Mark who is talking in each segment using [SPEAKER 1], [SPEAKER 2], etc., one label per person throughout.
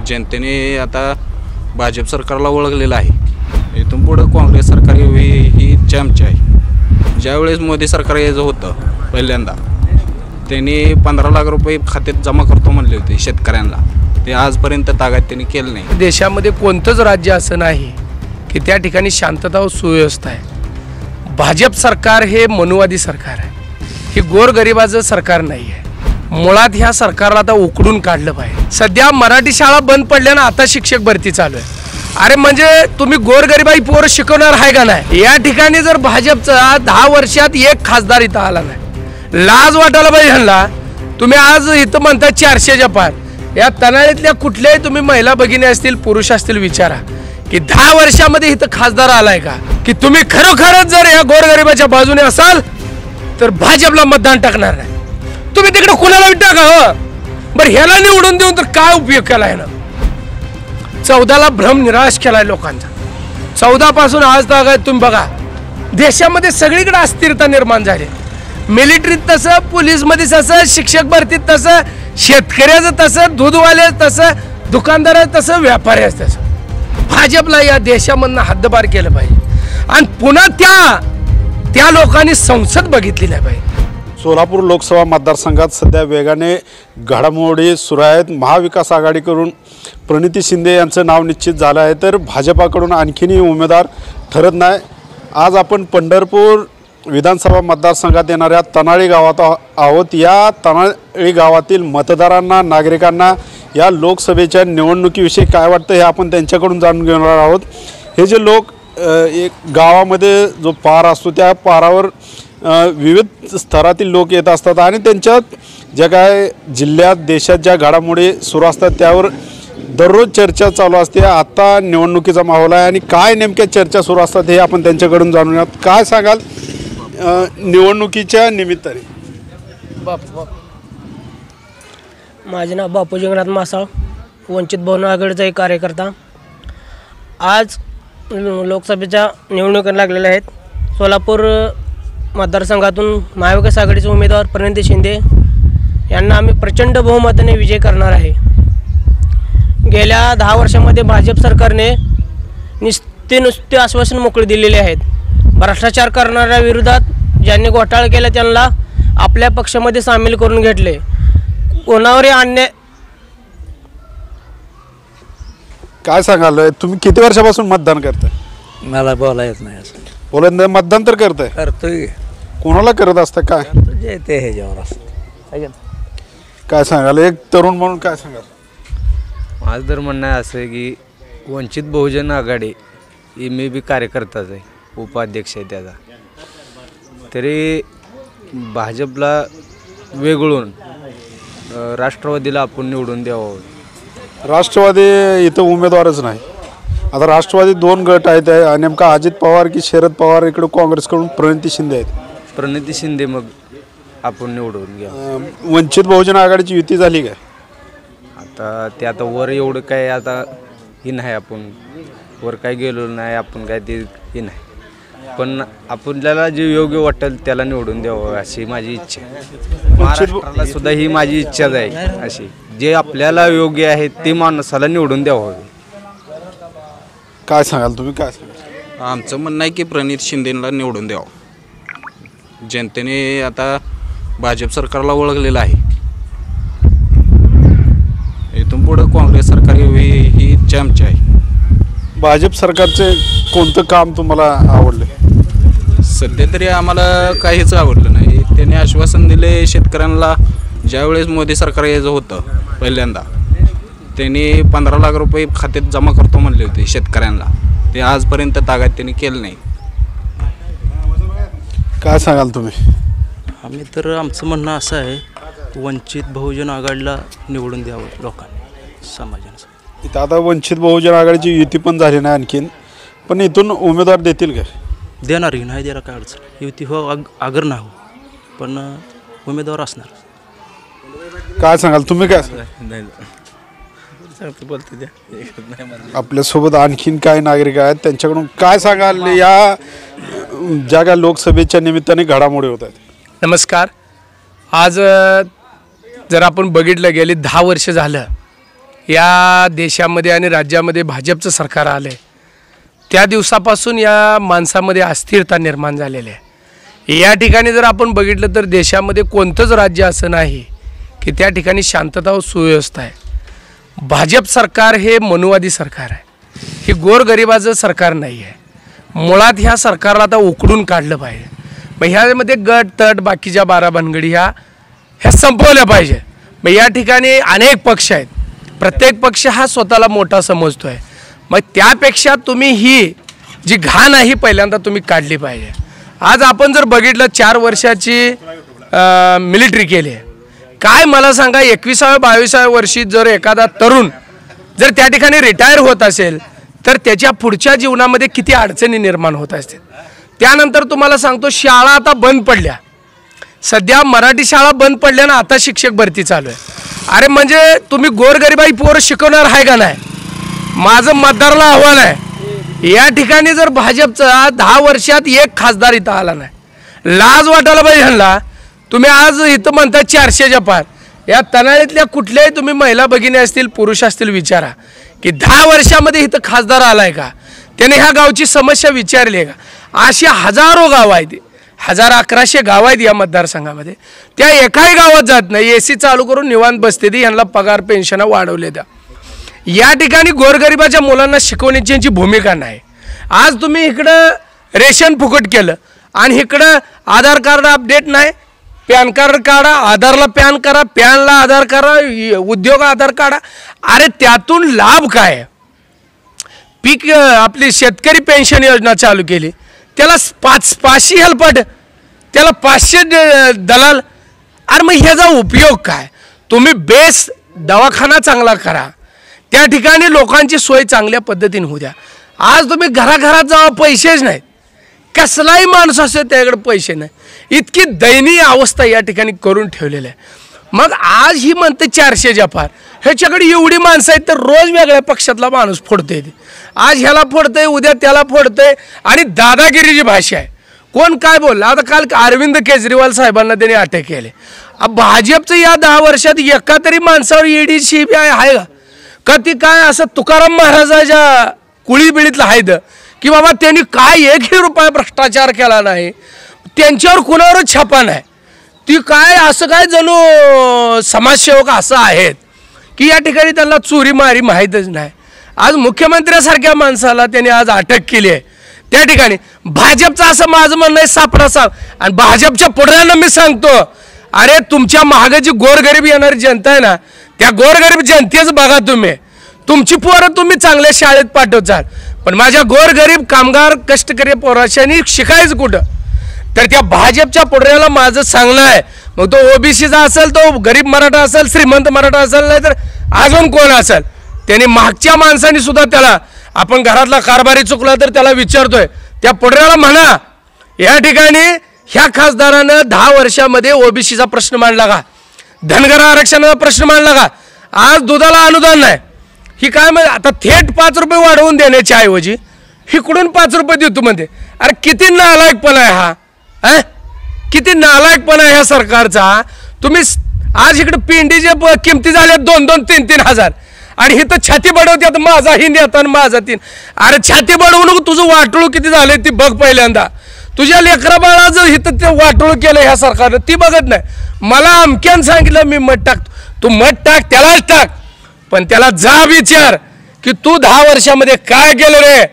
[SPEAKER 1] जनतेने आता भाजप सरकारला ओळखलेलं आहे। इथून पुढे काँग्रेस सरकार ही चॅम्पची आहे। ज्यावेळेस मोदी सरकार यायचं होतं पहिल्यांदा त्यांनी 15 लाख रुपये खात्यात जमा करतो म्हणले होते शेतकऱ्यांना, ते आजपर्यंत तागात त्यांनी केलं नाही।
[SPEAKER 2] देशामध्ये कोणतंच राज्य असं नाही की त्या ठिकाणी शांतता व सुव्यवस्था आहे। भाजप सरकार हे मनुवादी सरकार आहे, हे गोरगरिबाचं सरकार नाही आहे। मुळात ह्या सरकारला आता उकडून काढलं पाहिजे। सध्या मराठी शाळा बंद पडल्यानं आता शिक्षक भरती चालू आहे। अरे म्हणजे तुम्ही गोरगरिबाई पोरं शिकवणार आहे का नाही? या ठिकाणी जर भाजपचा 10 वर्षात एक खासदार इथं आला नाही, लाज वाटायला पाहिजे ह्यांना। तुम्ही आज इथं म्हणता 400च्या पार, या तनाळीतल्या कुठल्याही तुम्ही महिला भगिनी असतील पुरुष असतील विचारा की 10 वर्षामध्ये इथं खासदार आलाय का? की तुम्ही खरोखरच जर या गोरगरिबाच्या बाजूने असाल तर भाजपला मतदान टाकणार नाही, तुम्ही तिकडे कुणाला टाका। हो बरं, ह्याला निवडून देऊन तर काय उपयोग केलाय ना? 14ला भ्रम निराश केलाय लोकांचा। 14 पासून आज तक तुम्ही बघा देशामध्ये सगळीकडे अस्थिरता निर्माण झाली। मिलिटरीत तसं, पोलीसमध्ये तसं, शिक्षक भरतीत तसं, शेतकऱ्याचं तसं, दूधवाले तसं, दुकानदार तसं, व्यापारी तसं। भाजपला या देशामधनं हद्दपार केलं पाहिजे आणि पुन्हा त्या लोकांनी संसद बघितली नाही पाहिजे।
[SPEAKER 3] सोलापूर लोकसभा मतदारसंघात सध्या वेगाने घडामोडी सुरू आहेत। महाविकास आघाडीकडून प्रणिती शिंदे यांचं नाव निश्चित झालं आहे, तर भाजपाकडून आणखीनही उमेदवार ठरत नाही। आज आपण पंढरपूर विधानसभा मतदारसंघात येणाऱ्या तनाळी गावात आहोत। या तनाळी गावातील मतदारांना, नागरिकांना या लोकसभेच्या निवडणुकीविषयी काय वाटतं हे आपण त्यांच्याकडून जाणून घेणार आहोत। हे जे लोक एक गावामध्ये जो पार असतो त्या पारावर विविध स्तरातील लोक येत असतात आणि त्यांच्यात ज्या काय जिल्ह्यात देशात ज्या घडामोडी सुरू असतात त्यावर दररोज चर्चा चालू असते। आता निवडणुकीचा माहोल आहे आणि काय नेमक्या चर्चा सुरू असतात हे आपण त्यांच्याकडून जाणून घेऊयात। काय सांगाल निवडणुकीच्या निमित्ताने?
[SPEAKER 4] माझे नाव बापू जगन्नाथ मासाळ, वंचित बहुजन आघाडीचा एक कार्यकर्ता। आज लोकसभेच्या निवडणुका लागलेल्या आहेत। सोलापूर मतदारसंघातून महाविकास आघाडीचे उमेदवार प्रणिती शिंदे यांना आम्ही प्रचंड बहुमताने विजय करणार आहे। गेल्या 10 वर्षामध्ये भाजप सरकारने नुसते आश्वासन मोकळे दिलेले आहेत। भ्रष्टाचार करणाऱ्या विरोधात ज्यांनी घोटाळा केला त्यांना आपल्या पक्षामध्ये सामील करून घेतले। कोणावरही अन्याय
[SPEAKER 3] काय सांगाल? तुम्ही किती वर्षापासून मतदान करताय?
[SPEAKER 5] मला बोला येत नाही असं।
[SPEAKER 3] बोलत मतदान तर करताय?
[SPEAKER 5] करतोय।
[SPEAKER 3] कोणाला करत असतं? काय
[SPEAKER 5] जे ते ह्याच्यावर असतं।
[SPEAKER 3] काय सांगाल एक तरुण म्हणून काय सांगाल?
[SPEAKER 6] माझं तर म्हणणं असं आहे की वंचित बहुजन आघाडी ही मी बी कार्यकर्ताच आहे, उपाध्यक्ष आहे त्याचा, तरी भाजपला वेगळून राष्ट्रवादीला आपण निवडून द्यावं।
[SPEAKER 3] राष्ट्रवादी इथं उमेदवारच नाही। आता राष्ट्रवादी 2 गट आहेत, नेमका अजित पवार की शरद पवार, इकडे काँग्रेसकडून प्रणिती शिंदे आहेत।
[SPEAKER 6] प्रणिती शिंदे मग आपण निवडून घ्या।
[SPEAKER 3] वंचित बहुजन आघाडीची युती झाली काय?
[SPEAKER 6] आता ते आता वर एवढं काय आता ही नाही, आपण वर काय गेलो नाही, आपण काय ते ही नाही, पण आपल्याला जे योग्य वाटेल त्याला निवडून द्यावं अशी माझी इच्छा आहे। महाराष्ट्राला सुद्धा ही माझी इच्छाच आहे अशी, जे आपल्याला योग्य आहे ते माणसाला निवडून द्यावं।
[SPEAKER 3] काय सांगाल तुम्ही? काय सांगाल?
[SPEAKER 1] आमचं म्हणणं आहे की प्रणिती शिंदेला निवडून द्यावं। जनतेने आता भाजप सरकारला ओळखलेलं आहे। इथून पुढे काँग्रेस सरकार ही चॅम्पची आहे।
[SPEAKER 3] भाजप सरकारचे कोणतं काम तुम्हाला आवडले?
[SPEAKER 1] सध्या तरी आम्हाला काहीच आवडलं नाही। त्यांनी आश्वासन दिले शेतकऱ्यांना, ज्यावेळेस मोदी सरकार यायचं होतं पहिल्यांदा त्यांनी 15 लाख रुपये खात्यात जमा करतो म्हणले होते शेतकऱ्यांना, ते आजपर्यंत तागात त्यांनी केलं नाही।
[SPEAKER 3] काय सांगाल तुम्ही?
[SPEAKER 7] आम्ही तर आमचं म्हणणं असं आहे, वंचित बहुजन आघाडीला निवडून द्यावं लोकांनी, समाजानं।
[SPEAKER 3] इथं आता वंचित बहुजन आघाडीची युती पण झाली नाही आणखीन, पण इथून उमेदवार देतील काय?
[SPEAKER 7] देणार की नाही द्यायला काय अडचण? युती हो आगर ना हो, पण उमेदवार असणार।
[SPEAKER 3] काय सांगाल तुम्ही? काय आपल्यासोबत आणखीन काय नागरिक आहेत त्यांच्याकडून काय सांगाल या ज्या काय लोकसभेच्या निमित्ताने घडामोडी होत आहेत?
[SPEAKER 2] नमस्कार। आज जर आपण बघितलं गेली 10 वर्ष झालं या देशामध्ये आणि राज्यामध्ये भाजपचं सरकार आलं आहे त्या दिवसापासून या माणसामध्ये अस्थिरता निर्माण झालेली आहे। या ठिकाणी जर आपण बघितलं तर देशामध्ये कोणतंच राज्य असं नाही की त्या ठिकाणी शांतता व सुव्यवस्था आहे। भाजप सरकार हे मनुवादी सरकार आहे, हे गोरगरिबाचं सरकार नाही आहे। मुळात ह्या सरकारला आता उकडून काढलं पाहिजे। मग ह्यामध्ये गट तट बाकीच्या 12 भानगडी ह्या संपवल्या पाहिजे। मग या ठिकाणी अनेक पक्ष आहेत, प्रत्येक पक्ष हा स्वतःला मोठा समजतो आहे। मग त्यापेक्षा तुम्ही ही जी घाण आहे पहिल्यांदा तुम्ही काढली पाहिजे। आज आपण जर बघितलं 4 वर्षाची मिलिटरी केली आहे, काय मला सांगा 21व्या 22व्या वर्षी जर एखादा तरुण जर त्या ठिकाणी रिटायर होत असेल तर त्याच्या पुढच्या जीवनामध्ये किती अडचणी निर्माण होत असतील। त्यानंतर तुम्हाला सांगतो शाळा आता बंद पडल्या, सध्या मराठी शाळा बंद पडल्या ना, आता शिक्षक भरती चालू आहे। अरे म्हणजे तुम्ही गोरगरिबाई पोरं शिकवणार आहे का नाही? माझं मतदाराला आव्हान आहे, या ठिकाणी जर भाजपचा 10 वर्षात एक खासदार इथं आला नाही, लाज वाटायला पाहिजे ह्यांना। तुम्ही आज इथं म्हणता 400च्या पार, या तनाळीतल्या कुठल्याही तुम्ही महिला भगिनी असतील पुरुष असतील विचारा की 10 वर्षामध्ये इथं खासदार आलाय का, त्याने ह्या गावची समस्या विचारली आहे का? अशी हजारो गाव आहेत, 1100 गाव आहेत या मतदारसंघामध्ये, त्या एकाही गावात जात नाही। AC चालू करून निवांत बसते ती, यांना पगार पेन्शन वाढवले त्या। या ठिकाणी गोरगरिबाच्या मुलांना शिकवण्याची यांची भूमिका नाही। आज तुम्ही इकडं रेशन फुकट केलं आणि इकडं आधार कार्ड अपडेट नाही, पॅन कार्ड काढा, आधारला पॅन करा, पॅनला आधार करा, उद्योग आधार काढा। अरे त्यातून लाभ काय? पीक आपली शेतकरी पेन्शन योजना चालू केली, त्याला 500 हेल्पट, त्याला 500 दलाल। अरे मग ह्याचा उपयोग काय? तुम्ही बेस दवाखाना चांगला करा, त्या ठिकाणी लोकांची सोय चांगल्या पद्धतीने होऊ द्या। आज तुम्ही घराघरात जावा, पैसेच नाहीत, कसलाही माणूस असेल त्याकडे पैसे नाही, इतकी दयनीय अवस्था या ठिकाणी करून ठेवलेली आहे। मग आज ही म्हणते 400च्या पार, ह्याच्याकडे एवढी माणसं आहेत तर रोज वेगळ्या पक्षातला माणूस फोडतोय, आज ह्याला फोडतंय उद्या त्याला फोडतंय, आणि दादागिरीची भाषा आहे। कोण काय बोलला? आता काल अरविंद केजरीवाल साहेबांना त्यांनी अटक केली। भाजपचं या 10 वर्षात एका तरी माणसावर ED CBI आहे का? ती काय असं तुकाराम महाराजाच्या कुळी बिळीतलं आहेत की बाबा त्यांनी काय 1ही रुपया भ्रष्टाचार केला नाही, त्यांच्यावर कुणावरच छापा नाही, ती काय असं काय जणू समाजसेवक असं आहेत की या ठिकाणी त्यांना चोरी मारी माहीतच नाही। आज मुख्यमंत्र्यासारख्या माणसाला त्यांनी आज अटक केली आहे त्या ठिकाणी। भाजपचं असं माझं म्हणणं आहे सापडा साप, आणि भाजपच्या पुढऱ्यांना मी सांगतो, अरे तुमच्या महाग जी गोरगरीब येणारी जनता आहे ना, त्या गोरगरीब जनतेच बघा तुम्ही, तुमची पोरं तुम्ही चांगल्या शाळेत पाठवचाल, पण माझ्या गोरगरीब कामगार कष्टकरी पोराशांनी शिकायचं कुठं? तर त्या भाजपच्या पुढऱ्याला माझं सांगणं आहे, मग तो OBCचा असेल, तो गरीब मराठा असेल, श्रीमंत मराठा असेल, नाही तर अजून कोण असेल, त्याने मागच्या माणसांनी सुद्धा त्याला, आपण घरातला कारभारी चुकला तर त्याला विचारतोय, त्या पुढऱ्याला म्हणा या ठिकाणी ह्या खासदारानं 10 वर्षामध्ये OBCचा प्रश्न मांडला का? धनगर आरक्षणाचा प्रश्न मांडला का? आज दुधाला अनुदान नाही, ही काय म्हणजे आता थेट 5 रुपये वाढवून देण्याच्या ऐवजी इकडून 5 रुपये देतो म्हणते। अरे किती नालायकपणा आहे हा, किती नालायकपणा आहे ह्या सरकारचा। तुम्ही आज इकडे पिंडीचे किमती झाल्या 2-2, 3-3 हजार, आणि हे तर छाती बडवतात, माझा हिंदी आता माझा 3। अरे छाती बडवू नको, तुझं वाटोळ किती झालंय ती बघ पहिल्यांदा। तुझ्या लेकरा बाळा जर इथं ते वाटोळ केलं ह्या सरकारनं, ती बघत नाही। मला अमक्यान सांगितलं मी मत टाकतो, तू मत टाक, त्यालाच टाक, पण त्याला जा विचार की तू 10 वर्षामध्ये काय केलं रे।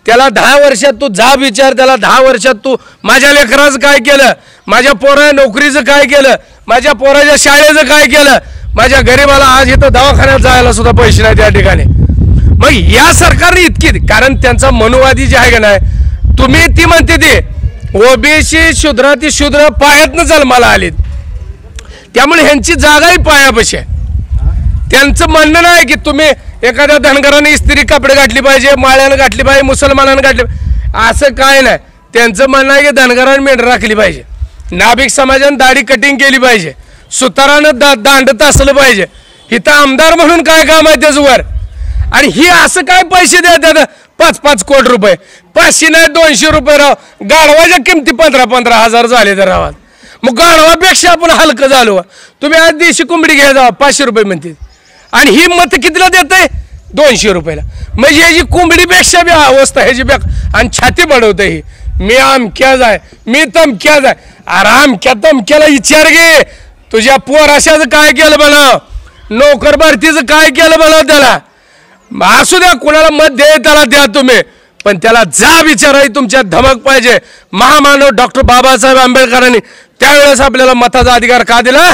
[SPEAKER 2] त्याला 10 वर्षात तू जा विचार, त्याला 10 वर्षात तू माझ्या लेकराचं काय केलं, माझ्या पोरा नोकरीचं काय केलं, माझ्या पोराच्या शाळेचं काय केलं, माझ्या गरीबाला आज इथं दवाखान्यात जायला सुद्धा पैसे नाही त्या ठिकाणी। मग या सरकारने इतकी, कारण त्यांचा मनुवादी जे आहे का नाही, तुम्ही ती म्हणते ते OBC शूद्राती शूद्र पायातनं जन्माला आलेत, त्यामुळे ह्यांची जागाही पायापाशी आहे। त्यांचं म्हणणं नाही की तुम्ही एखाद्या धनगराने इस्त्री कपडे घातली पाहिजे, माळ्यानं घातली पाहिजे, मुसलमानानं घातली पाहिजे, असं काय नाही। त्यांचं म्हणणं आहे की धनगराने मेंढ राखली पाहिजे, नाभिक समाजाने दाढी कटिंग केली पाहिजे, सुतारानं दांडत असलं पाहिजे, इथं आमदार म्हणून काय काम आहे त्याच्यावर, आणि ही असं काय पैसे देतात 5-5 कोटी रुपये, 500 नाही 200 रुपये राव, गाढवाच्या किमती 15-15 हजार झाले तर रावात, मग गाढवापेक्षा आपण हलकं झालो। तुम्ही आज देशी कोंबडी घ्या जावा 500 रुपये म्हणते, आणि ही मत कितीला देत आहे 200 रुपयाला. म्हणजे ह्याची कोंबडीपेक्षा बी अवस्था ह्याची आणि छाती बडवत ही मी अमक्याच आहे मी तमक्याच आहे. अरे अमक्या तमक्याला विचार घे तुझ्या पोराशाचं काय केलं म्हणा नोकर भरतीचं काय केलं म्हणा त्याला. असू द्या कुणाला मत दे त्याला द्या तुम्ही पण त्याला जा विचाराय तुमच्यात धमक पाहिजे. महामानव डॉक्टर बाबासाहेब आंबेडकरांनी त्यावेळेस आपल्याला मताचा अधिकार का दिला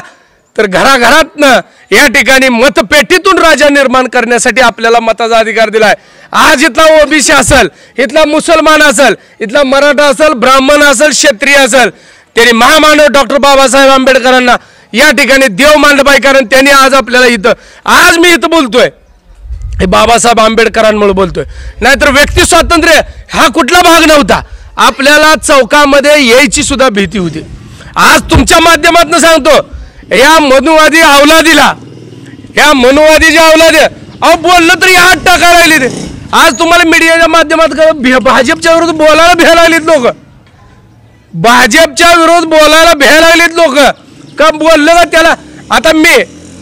[SPEAKER 2] तर घराघरातनं या ठिकाणी मतपेटीतून राजा निर्माण करण्यासाठी आपल्याला मताचा अधिकार दिलाय. आज इथला ओबीसी असेल इथला मुसलमान असेल इथला मराठा असेल ब्राह्मण असेल क्षत्रिय असेल त्यांनी महामानव डॉक्टर बाबासाहेब आंबेडकरांना या ठिकाणी देव मानलं पाहिजे. कारण त्यांनी आज आपल्याला इथं आज मी इथं बोलतोय हे बाबासाहेब आंबेडकरांमुळे बोलतोय नाहीतर व्यक्ती स्वातंत्र्य हा कुठला भाग नव्हता. आपल्याला चौकामध्ये यायची सुद्धा भीती होती. आज तुमच्या माध्यमातून सांगतो या मनुवादी अवलादीला या मनुवादीच्या अवलादी अहो बोललं तरी हात टाका राहिले ते. आज तुम्हाला मीडियाच्या माध्यमात भाजपच्या विरोध बोलायला भ्यायला लागलीत लोक भाजपच्या विरोध बोलायला भ्यायला लागलीत लोक का बोललं का त्याला आता मी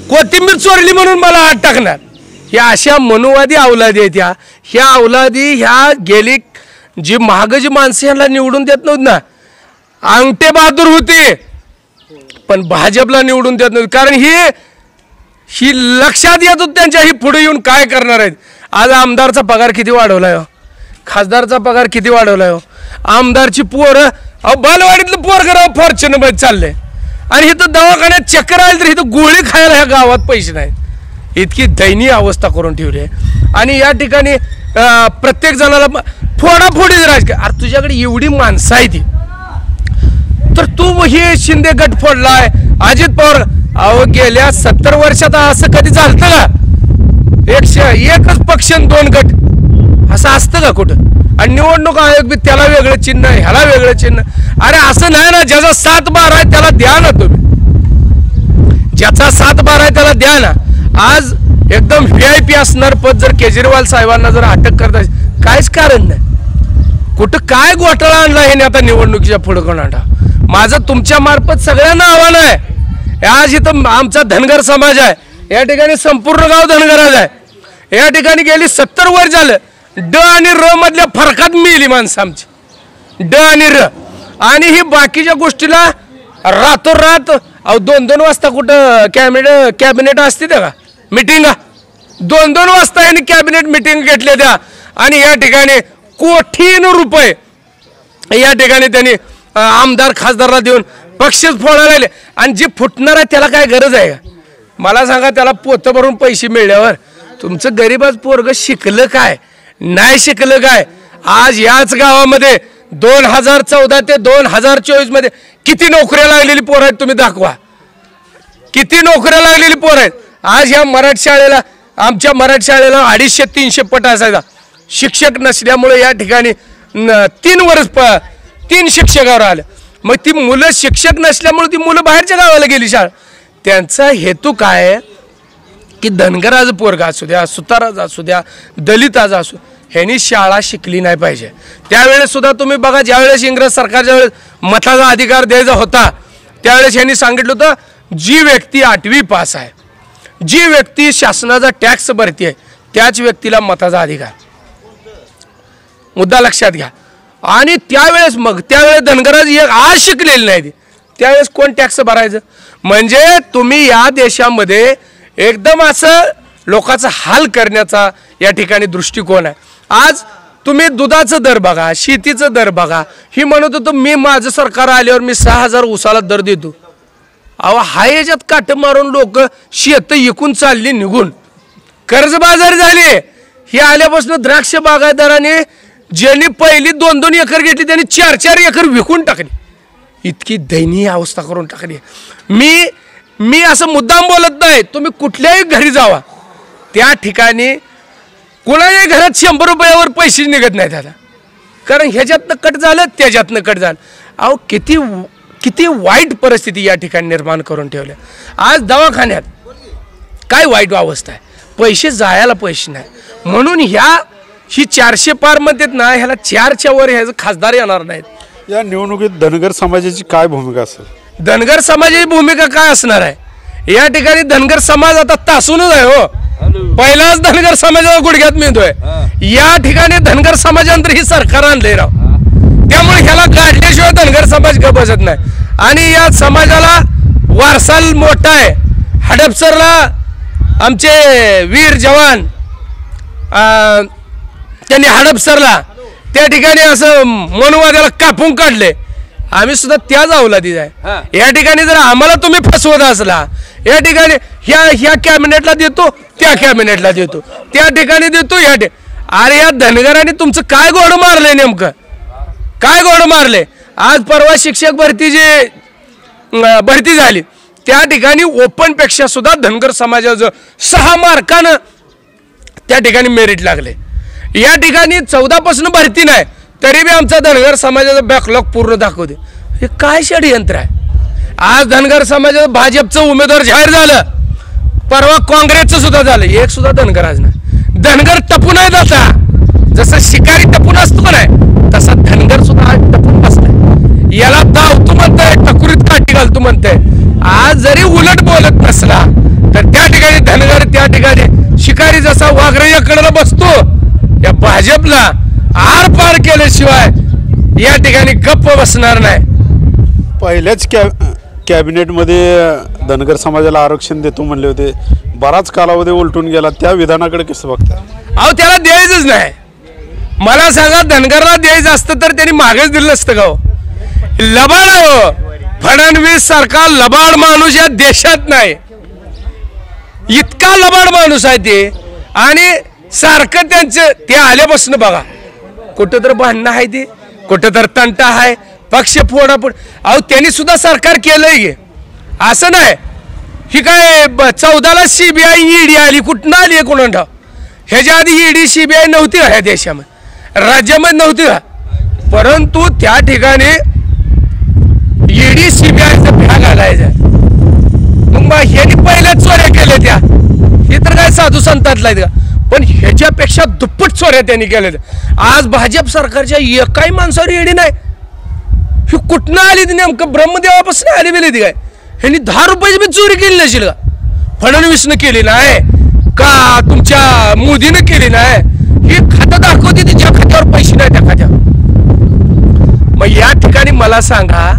[SPEAKER 2] कोथिंबीर चोरली म्हणून मला हात टाकणार. ह्या अशा मनुवादी अवलादी आहेत ह्या अवलादी ह्या गेली जी महाग जी माणसं यांना निवडून देत नव्हती ना अंगठे बहादूर होती पण भाजपला निवडून देत नव्हती. कारण ही लक्षात येत होत त्यांच्या ही पुढे येऊन काय करणार आहेत. आज आमदारचा पगार किती वाढवलाय हो खासदारचा पगार किती वाढवलाय हो. आमदारची पोरं अहो बालवाडीतलं पोरगराव फॉर्च्युनर चाललंय आणि इथं दवाखान्यात चक्कर आली तर इथं गोळी खायला ह्या गावात पैसे नाहीत. इतकी दयनीय अवस्था करून ठेवली आहे. आणि या ठिकाणी प्रत्येक जणाला फोडाफोडीच राजकारण. अरे तुझ्याकडे एवढी माणसं आहे ती तर तू हे शिंदे गट फोडलाय अजित पवार अहो गेल्या 70 वर्षात असं कधी चालतं का. एकच पक्ष 2 गट असं असतं का कुठं. आणि निवडणूक आयोग बी त्याला वेगळं चिन्ह ह्याला वेगळं चिन्ह. अरे असं नाही ना ज्याचा 7-12 आहे त्याला द्या ना तुम्ही ज्याचा 7-12 आहे त्याला द्या ना. आज एकदम VIP असणार पद जर केजरीवाल साहेबांना जर अटक करता काहीच कारण नाही. कुठं काय घोटाळा आणला हे आता निवडणुकीच्या पुढे कोणाला. माझं तुमच्या मार्फत सगळ्यांना आव्हान आहे. आज इथं आमचा धनगर समाज आहे या ठिकाणी संपूर्ण गाव धनगराज आहे. या ठिकाणी गेली 70 वर्ष झालं ड आणि र मधल्या फरकात मिळली माणसं आमची ड आणि र. आणि ही बाकीच्या गोष्टीला रातोरात अहो 2-2 वाजता कुठं कॅबिनेट असते त्या का मिटिंग 2-2 वाजता यांनी कॅबिनेट मिटिंग घेतल्या त्या. आणि या ठिकाणी कोटीन रुपये या ठिकाणी त्यांनी आमदार खासदारला देऊन पक्षच फोडायला लागले. आणि जे फुटणार आहे त्याला काय गरज आहे का मला सांगा. त्याला पोतं भरून पैसे मिळल्यावर तुमचं गरीबाच पोरग शिकलं काय नाही शिकलं काय. आज याच गावामध्ये 2014 ते 2024 मध्ये किती नोकऱ्या लागलेली पोर आहेत तुम्ही दाखवा. किती नोकऱ्या लागलेली पोर आहेत. आज ह्या मराठी शाळेला आमच्या मराठी शाळेला 250-300 पट असायचा. शिक्षक नसल्यामुळे या ठिकाणी 3 वर्ष 3 शिक्षकावर आले. मग ती मुलं शिक्षक नसल्यामुळे ती मुलं बाहेरच्या गावाला गेली शाळा. त्यांचा हेतू काय आहे की धनगराचं पोरगा असू द्या सुताराचं असू द्या दलिताचं असू ह्यांनी शाळा शिकली नाही पाहिजे. त्यावेळेस सुद्धा तुम्ही बघा ज्यावेळेस इंग्रज सरकारच्या वेळेस मताचा अधिकार द्यायचा होता त्यावेळेस ह्यांनी सांगितलं होतं जी व्यक्ती 8वी पास आहे जी व्यक्ती शासनाचा टॅक्स भरते त्याच व्यक्तीला मताचा अधिकार. मुद्दा लक्षात घ्या. आणि त्यावेळेस धनगराज एक आज शिकलेली नाही त्यावेळेस कोण टॅक्स भरायचं. म्हणजे तुम्ही या देशामध्ये एकदम असं लोकांचा हाल करण्याचा या ठिकाणी दृष्टिकोन आहे. आज तुम्ही दुधाचं दर बघा शेतीचं दर बघा. ही म्हणत होतो मी माझं सरकार आल्यावर मी 6,000 ऊसाला दर देतो. अहो हा याच्यात काट मारून लोक शेत विकून चालली निघून कर्जबाजारी झाली. ही आल्यापासून द्राक्ष बागायतदाराने ज्यांनी पहिली 2-2 एकर घेतली त्यांनी 4-4 एकर विकून टाकली. इतकी दयनीय अवस्था करून टाकली. मी असं मुद्दाम बोलत नाही. तुम्ही कुठल्याही घरी जावा त्या ठिकाणी कुणाच्याही घरात 100 रुपयावर पैसे निघत नाहीत आता. कारण ह्याच्यातनं कट झालं त्याच्यातनं कट झालं. अहो किती वाईट परिस्थिती या ठिकाणी निर्माण करून ठेवल्या. आज दवाखान्यात काय वाईट अवस्था आहे. पैसे जायला पैसे नाही म्हणून ही 400 पार म्हणतात ना ह्याला 4च्या वर ह्याचं खासदार येणार नाहीत.
[SPEAKER 3] या निवडणुकीत धनगर समाजाची काय भूमिका असेल.
[SPEAKER 2] धनगर समाजाची भूमिका काय असणार आहे. या ठिकाणी धनगर समाज आता तासूनच आहे हो. पहिलाच धनगर समाजाला गुडघ्यात मिळतोय. या ठिकाणी धनगर समाजानंतर ही सरकार आणले राव, त्यामुळे ह्याला काढल्याशिवाय धनगर समाज गप बसत नाही. आणि या समाजाला वारसा मोठा आहे. हडपसरला आमचे वीर जवान त्यांनी हडपसरला त्या ठिकाणी असं मनुवाद्याला कापून काढले. आम्ही सुद्धा त्याच अवलादीत आहे. या ठिकाणी जर आम्हाला तुम्ही फसवत असला, या ठिकाणी ह्या कॅबिनेटला देतो, त्या कॅबिनेटला देतो, त्या ठिकाणी देतो, अरे या धनगरांनी तुमचं काय घोडं मारलंय, नेमकं काय घोडं मारले? आज परवा शिक्षक भरती झाली, त्या ठिकाणी ओपन पेक्षा सुद्धा धनगर समाजाचं 6 मार्कानं त्या ठिकाणी मेरिट लागले. या ठिकाणी 14 पासून भरती नाही, तरी बी आमचा धनगर समाजाचा बॅकलॉग पूर्ण दाखवते. हे काय षडयंत्र आहे? आज धनगर समाजाचं भाजपचं उमेदवार जाहीर झालं, परवा काँग्रेसचं सुद्धा झालं, एक सुद्धा धनगर आज नाही. धनगर टपून आहे. आता जसं शिकारी टपून असतो नाही, तसा धनगर सुद्धा आज टपून बसलाय. याला धावतो म्हणताय, टकुरीत काठी घालतो म्हणताय. आज जरी उलट बोलत नसला तर त्या ठिकाणी धनगर त्या ठिकाणी शिकारी जसा वाघराच्या कडेला बसतो, या भाजपला आर पार केल्याशिवाय या ठिकाणी गप्प बसणार नाही.
[SPEAKER 3] पहिल्याच कॅबिनेटमध्ये धनगर समाजाला आरक्षण देतो म्हणले होते, बराच कालावधी उलटून गेला. त्या विधानाकडे कसं बघता?
[SPEAKER 2] अहो त्याला द्यायचंच नाही. मला सांगा, धनगरला द्यायचं असतं तर त्यांनी मागेच दिलं नसतं का हो? लबाड हो, फडणवीस सारखा लबाड माणूस या देशात नाही. इतका लबाड माणूस आहे ते. आणि सारखं त्यांचं ते आल्यापासून बघा, कुठं तर भांडणं आहे, ते कुठं तर तंटा आहे, पक्ष फोडाफोड. अहो त्यांनी सुद्धा सरकार केलंय गे, असं नाही. ही काय 14ला CBI ED आली, कुठनं आली आहे कोणा ठाव? ह्याच्या आधी ED CBI नव्हती का ह्या देशामध्ये, राज्यामध्ये नव्हती का? परंतु त्या ठिकाणी ED CBIचं भ्या घालायचं. मग ह्यांनी पहिल्याच चोऱ्या केल्या त्या, हे तर काय साधू संतातला आहेत का? पण ह्याच्यापेक्षा दुप्पट चोऱ्या त्यांनी केल्या. आज भाजप सरकारच्या एकाही माणसावर ED नाही. ही कुठनं आली ती? नेमकं ब्रह्मदेवापासून आली गेली ती काय? ह्यांनी 10 रुपयाची बी चोरी केली नसेल का? फडणवीसनं केली नाही का? तुमच्या मोदीनं केली नाही? ही खातं दाखवते, तिच्या खात्यावर पैसे नाही, त्या खात्यावर. मग या ठिकाणी मला सांगा,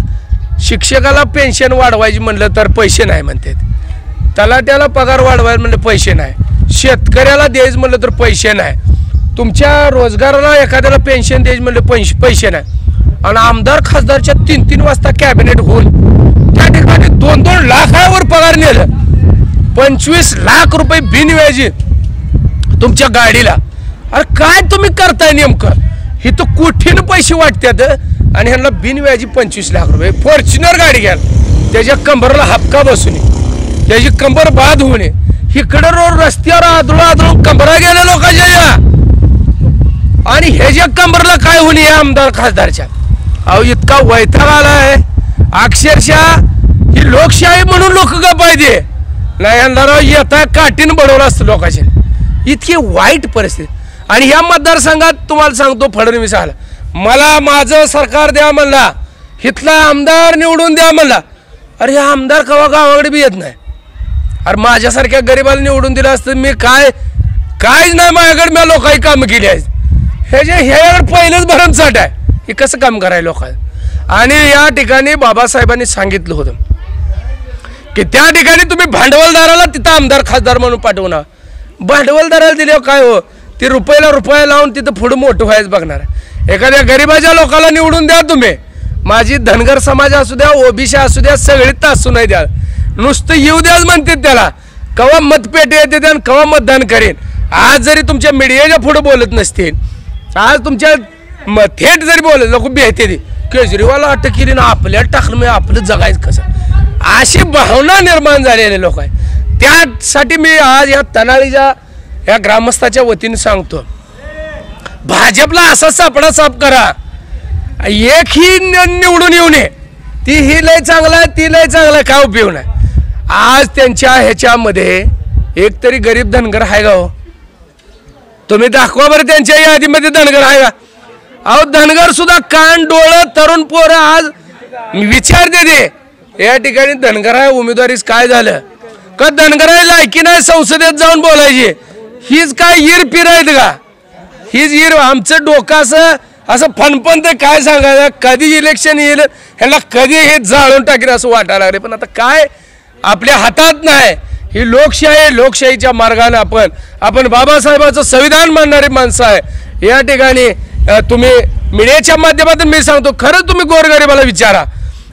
[SPEAKER 2] शिक्षकाला पेन्शन वाढवायची म्हणलं तर पैसे नाही म्हणतात, तलाट्याला पगार वाढवायला म्हणलं पैसे नाही, शेतकऱ्याला द्यायचं म्हणलं तर पैसे नाही, तुमच्या रोजगाराला एखाद्याला पेन्शन द्यायची म्हणलं पैसे नाही. आणि आमदार खासदारच्या 3-3 वाजता कॅबिनेट होऊन त्या ठिकाणी 2-2 लाखावर पगार नेलं. 25 लाख रुपये बिनव्याजी तुमच्या गाडीला. अरे काय तुम्ही करताय नेमकं? ही तर कोठीनं पैसे वाटतात आणि ह्यांना बिनव्याजी 25 लाख रुपये. फॉर्च्युनर गाडी घ्याल, त्याच्या कंबरला हपका बसून त्याची कंबर बाद होणे, इकडं रोड रस्त्यावर आदळून कंबरा गेल्या लोकांच्या या, आणि ह्याच्या कंबरला काय होणे या आमदार खासदारच्या. अहो इतका वैताग आला आहे अक्षरशः. ही लोकशाही म्हणून लोक का पाहिजे नाही, यंदा येता काठीनं बडवलं असतं लोकांची. इतकी वाईट परिस्थिती. आणि ह्या मतदारसंघात तुम्हाला सांगतो, फडणवीस आला, मला माझं सरकार द्या म्हणला, इथला आमदार निवडून द्या म्हणला. अरे हा आमदार कवा गावाकडे बी येत नाही. अरे माझ्यासारख्या गरीबाला निवडून दिलं असतं मी काहीच नाही माझ्याकडे, मी लोकांनी कामं केली आहेत. ह्याच्याकडे पहिलंच भरमसाठ आहे, हे कसं काम करायला लोकांना. आणि या ठिकाणी बाबासाहेबांनी सांगितलं होतं की त्या ठिकाणी तुम्ही भांडवलदाराला तिथं आमदार खासदार म्हणून पाठवणार. भांडवलदाराला दिल्यावर काय हो, ती रुपया लावून तिथं पुढं मोठं व्हायचं बघणार. एखाद्या गरिबाच्या लोकांना निवडून द्या तुम्ही, माझी धनगर समाज असू द्या, ओबीसी असू द्या, सगळीच असू नाही द्या, नुसतं येऊ द्याच म्हणतात त्याला. कवा मतपेटी येते त्या, कवा मतदान करेन. आज जरी तुमच्या मीडियाच्या पुढे बोलत नसतील, आज तुमच्या थेट जरी बोलत लोक भेटते ती केजरीवाल अटक केली ना, आपल्याला टाकलं म्हणजे आपलं जगायचं कसं, अशी भावना निर्माण झालेले लोक आहे. त्यासाठी मी आज या तनाळीच्या या ग्रामस्थाच्या वतीने सांगतो, भाजपला असा सापडा साफ करा, एकही निवडून येऊ नये. ती ही लय चांगला आहे, ती लय चांगला आहे, काय उपयोग नाही. आज त्यांच्या ह्याच्यामध्ये एक तरी गरीब धनगर आहे का हो? तुम्ही दाखवा बरं त्यांच्या यादीमध्ये धनगर आहे का? अहो धनगर सुद्धा कान डोळं तरुण पोरं आज विचारते ते या ठिकाणी धनगर आहे उमेदवारीच काय झालं. का धनगराला लायकी नाही संसदेत जाऊन बोलायची? हीच काय ईर पीर आहेत का? हीच ईर. आमचं डोकं असं फणफणते काय सांगायचं, कधी इलेक्शन येईल ह्याला, कधी हे जाळून टाकेल असं वाटायला लागले. पण आता काय आपल्या हातात नाही. ही लोकशाही, लोकशाहीच्या मार्गाने आपण बाबासाहेबांचं संविधान मानणारी माणसं आहे. या ठिकाणी तुम्ही मीडियाच्या माध्यमातून मी सांगतो, खरं तुम्ही गोरगरिबाला विचारा.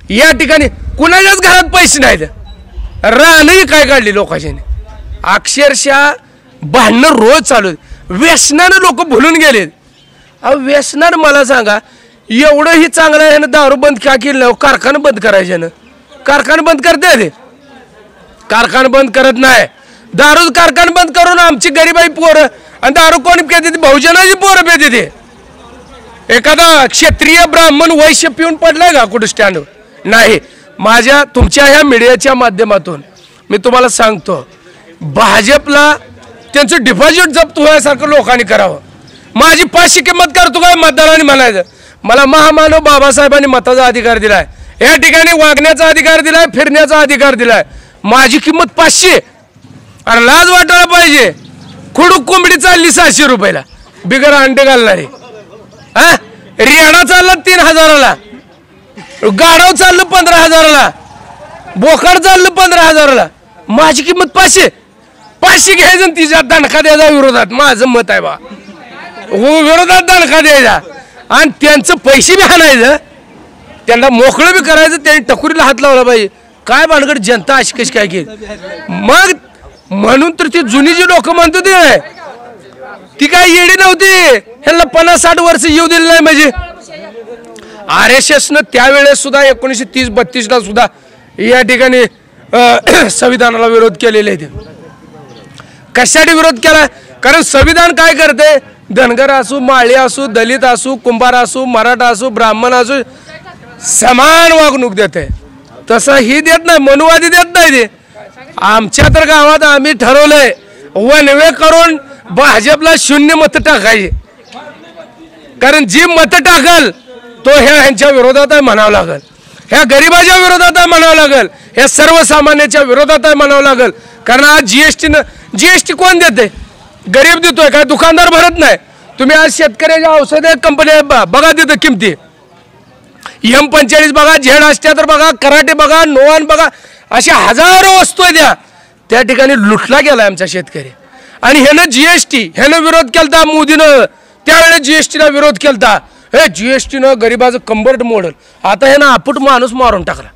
[SPEAKER 2] या ठिकाणी कुणाच्याच घरात पैसे नाहीत, रानही काय काढली लोकांनी. अक्षरशः भांडणं रोज चालू आहेत. व्यसनानं लोक भुलून गेलेत. अहो व्यसनानं मला सांगा, एवढं ही चांगलं आहे ना, दारू बंद का केलं नाही? कारखाना बंद करायचे ना, कारखाना बंद करते ते, कारखाना बंद करत नाही. दारू कारखाना बंद करून आमची गरीबाई पोरं, आणि दारू कोणी पिते? बहुजनाची पोरं पिते ते. एखादा क्षत्रिय ब्राह्मण वैश्य पिऊन पडलाय का कुठं स्टँडवर? नाही. तुमच्या ह्या मीडियाच्या माध्यमातून मी तुम्हाला सांगतो, भाजपला त्यांचं डिपॉझिट जप्त होण्यासारखं लोकांनी करावं. माझी 500 किंमत करतो काय मतदारांनी म्हणायचं? मला महामानव बाबासाहेबांनी मताचा अधिकार दिलाय, या ठिकाणी वागण्याचा अधिकार दिलाय, फिरण्याचा अधिकार दिलाय. माझी किंमत 500. अरे लाज वाटायला पाहिजे. खुडूक कोंबडी चालली 600 रुपयाला, बिगर अंडे घालणारी. हा, रेडा चालला 3000ला, गाढव चाललं 15000ला, बोकड चाललं 15000ला. माझी किंमत 500. 500 घ्यायचं आणि तिच्या दणका द्यायचा विरोधात. माझं मत आहे बा, विरोधात दणका द्यायचा आणि त्यांचं पैसे बी हाणायचं, त्यांना मोकळं बी करायचं. त्यांनी टकुरीला हात लावला पाहिजे. काय भानगड जनता अशी कशी काय केली? मग म्हणून तर ती जुनी जी लोक म्हणतो ती काय येडी नव्हती. ह्यांना 50-60 वर्ष येऊ दिलं नाही. म्हणजे RSSनं त्यावेळेस सुद्धा 1930-32ला सुद्धा या ठिकाणी संविधानाला विरोध केलेले आहेत. कशासाठी विरोध केला? कारण संविधान काय करते? धनगर असू, माळी असू, दलित असू, कुंभार असू, मराठा असू, ब्राह्मण असू, समान वागणूक देते. तसं ही देत नाही, मनुवादी देत नाही ते. आमच्या तर गावात आम्ही ठरवलंय, वनवे करून भाजपला 0 मतं टाकायची. कारण जी मतं टाकल तो ह्यांच्या विरोधात आहे म्हणावं लागल, ह्या गरिबाच्या विरोधात आहे म्हणावं लागल, ह्या सर्वसामान्याच्या विरोधात आहे म्हणावं लागल. कारण आज जीएसटी कोण देते? गरीब देतोय. काय दुकानदार भरत नाही? तुम्ही आज शेतकऱ्याच्या औषध कंपन्या बघा, तिथं किमती M45 बघा, झेड असत्यातर बघा, कराटे बघा, नोवान बघा, अशा हजारो वस्तू आहेत. त्या ठिकाणी लुटला गेला आमचा शेतकरी. आणि ह्यानं जीएसटी ह्यानं विरोध केलता, मोदीनं त्यावेळेस जीएसटीला विरोध केलता. हे जीएसटीनं गरिबाचं कंबरट मोडल. आता ह्यानं आपट माणूस मारून टाकला.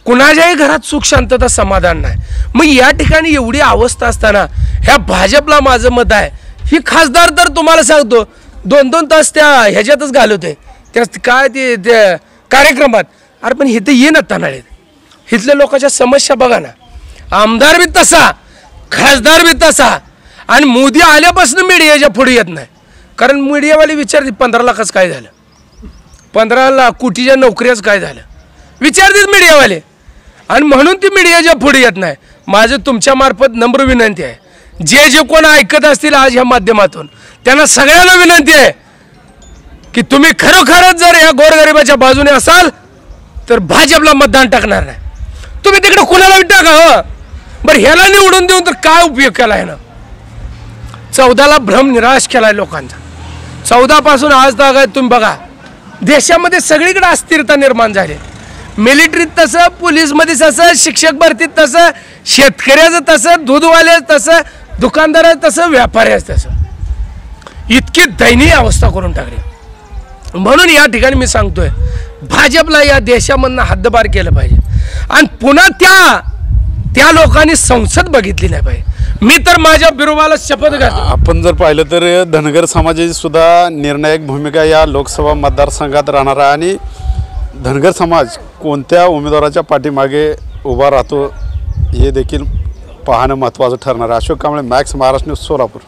[SPEAKER 2] कुणाच्याही घरात सुख शांतता समाधान नाही. मग या ठिकाणी एवढी अवस्था असताना ह्या भाजपला माझं मत आहे. ही खासदार तर तुम्हाला सांगतो 2-2 तास त्या ह्याच्यातच घालवते, त्या काय ते कार्यक्रमात. अरे पण इथं ये ना तानाळीत, इथल्या लोकांच्या समस्या बघा ना. आमदार बी तसा, खासदार बी तसा. आणि मोदी आल्यापासून मीडियाच्या पुढे येत नाही. कारण मीडियावाले विचारते 15 लाखाचं काय झालं, 15 लाख कोटीच्या नोकऱ्याच काय झालं विचारतात मीडियावाले. आणि म्हणून ती मीडियाच्या पुढे येत नाही. माझं तुमच्या मार्फत नम्र विनंती आहे, जे कोण ऐकत असतील आज ह्या माध्यमातून, त्यांना सगळ्यांना विनंती आहे की तुम्ही खरोखरच जर या गोरगरिबाच्या बाजूने असाल तर भाजपला मतदान टाकणार नाही. तुम्ही तिकडे कुणाला टाका. हो बरं, ह्याला निवडून देऊन तर काय उपयोग केला ह्यानं? 14ला भ्रम निराश केलाय लोकांचा. 14 पासून आज तक तुम्ही बघा, देशामध्ये सगळीकडे अस्थिरता निर्माण झाली. मिलिटरीत तसं, पोलीसमध्ये तसं, शिक्षक भरतीत तसं, शेतकऱ्याचं तसं, दूधवाल्याचं तसं, दुकानदाराचं तसं, व्यापाऱ्याचं तसं. इतकी दयनीय अवस्था करून टाकली. म्हणून या ठिकाणी मी सांगतोय, भाजपला या देशामधनं हद्दपार केलं पाहिजे. आणि पुन्हा त्या लोकांनी संसद बघितली नाही पाहिजे. मी तर माझ्या बिरोबाला शपथ घालतो.
[SPEAKER 3] आपण जर पाहिलं तर धनगर समाजाची सुद्धा निर्णायक भूमिका या लोकसभा मतदारसंघात राहणार आहे. आणि धनगर समाज कोणत्या उमेदवाराच्या पाठीमागे उभा राहतो हे देखील पाहणं महत्त्वाचं ठरणार आहे. Ashok Kamble, max, Maharashtra news, Solapur.